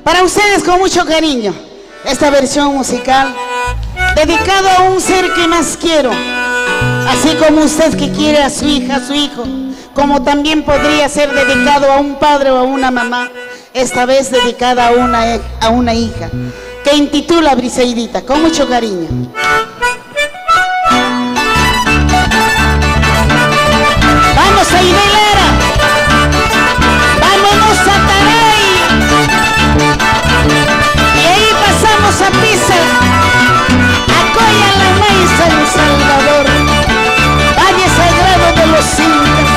Para ustedes con mucho cariño, esta versión musical dedicado a un ser que más quiero, así como usted que quiere a su hija, a su hijo, como también podría ser dedicado a un padre o a una mamá, esta vez dedicada a una hija, que intitula Briseidita, con mucho cariño. Vamos a Hilera, vámonos a Taray, y ahí pasamos a Pisa, a Coya la May, San Salvador, Valle Sagrado de los Incas.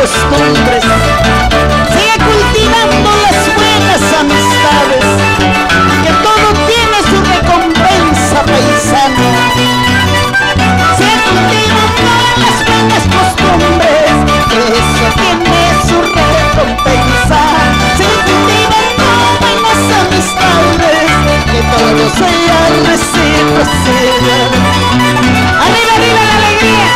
Costumbres, sigue cultivando las buenas amistades, que todo tiene su recompensa, paisano. Sigue cultivando las buenas costumbres, que eso tiene su recompensa. Sigue cultivando buenas amistades, que todo sea recíproco. Arriba, arriba la alegría.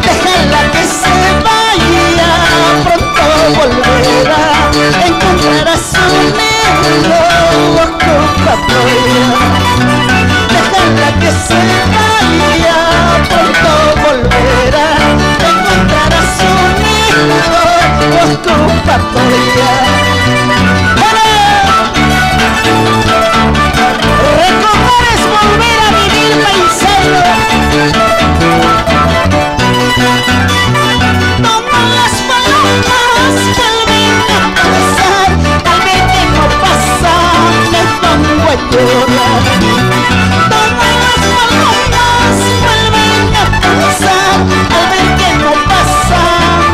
Déjala que se vaya, pronto volverá, encontrará su negro ocupatoria. Déjala que se vaya, pronto volverá, encontrará su negro ocupatoria. Recordar es volver a vivir, paisano. Todas las palomas vuelven a pasar, al ver que no pasa me pongo a llorar. Todas las palomas vuelven a pasar, al ver que no pasa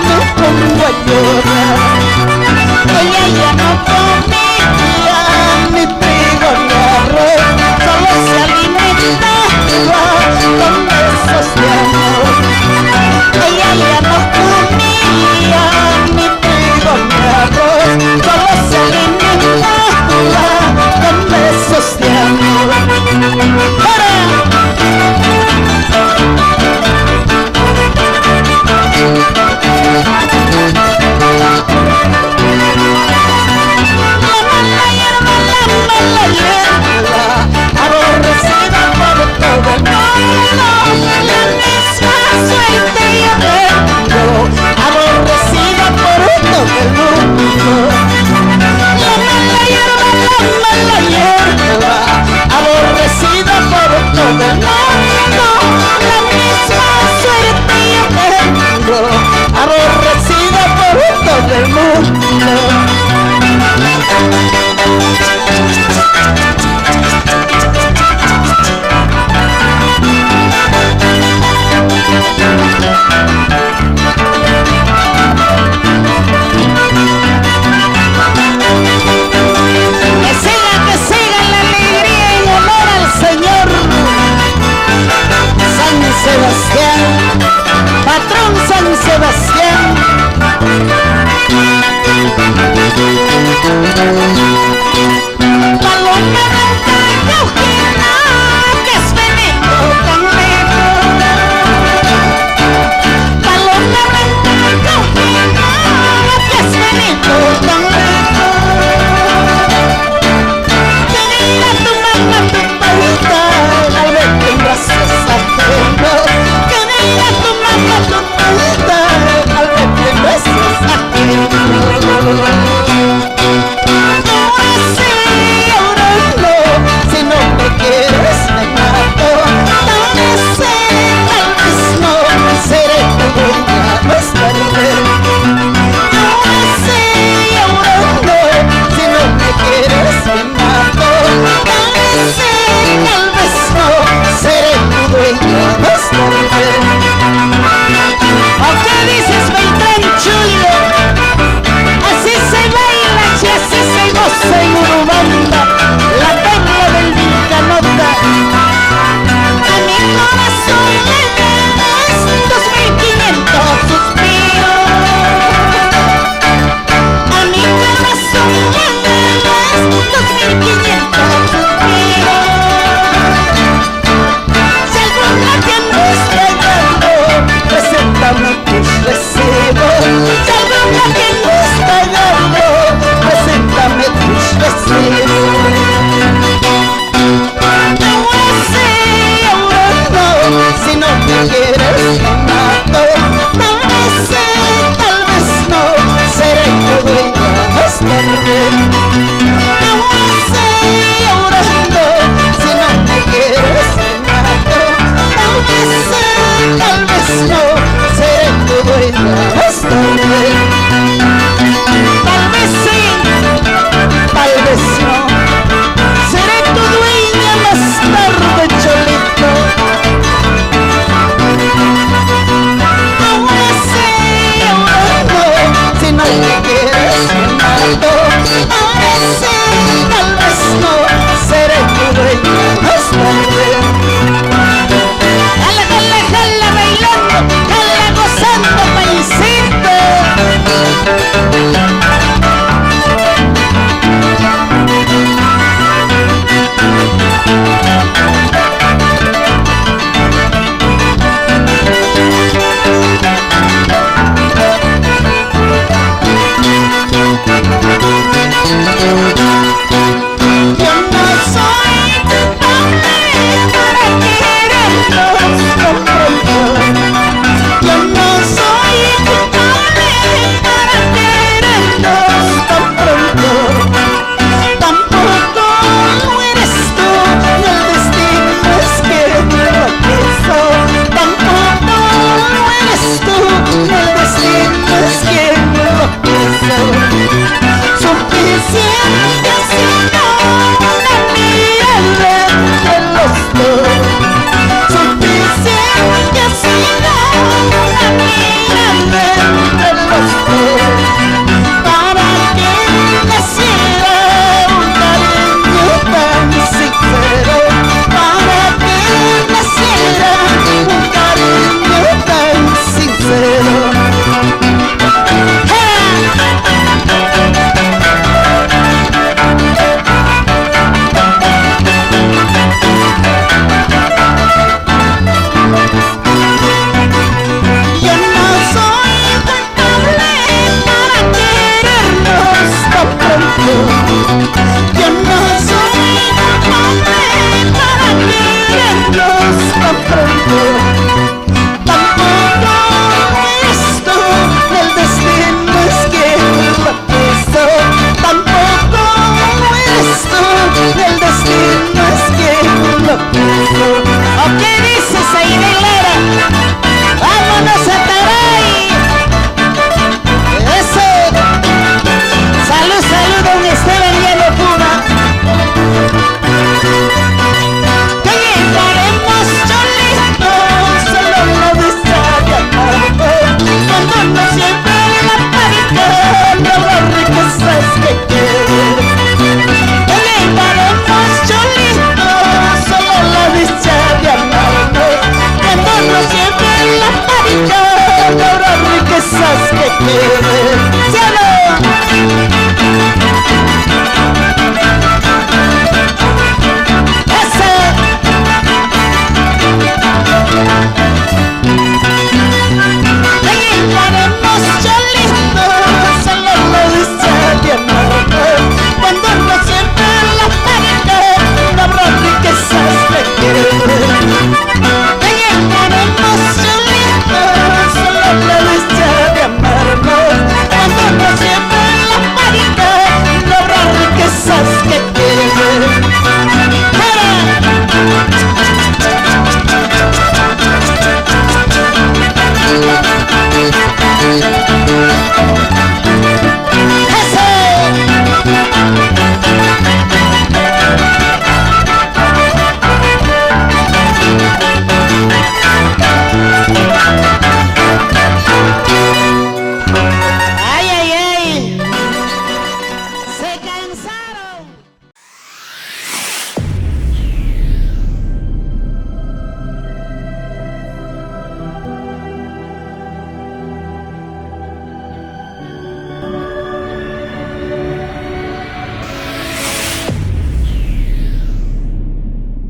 me pongo a llorar. Ella ya no comía ni trigo ni arroz, solo se alimenta Todas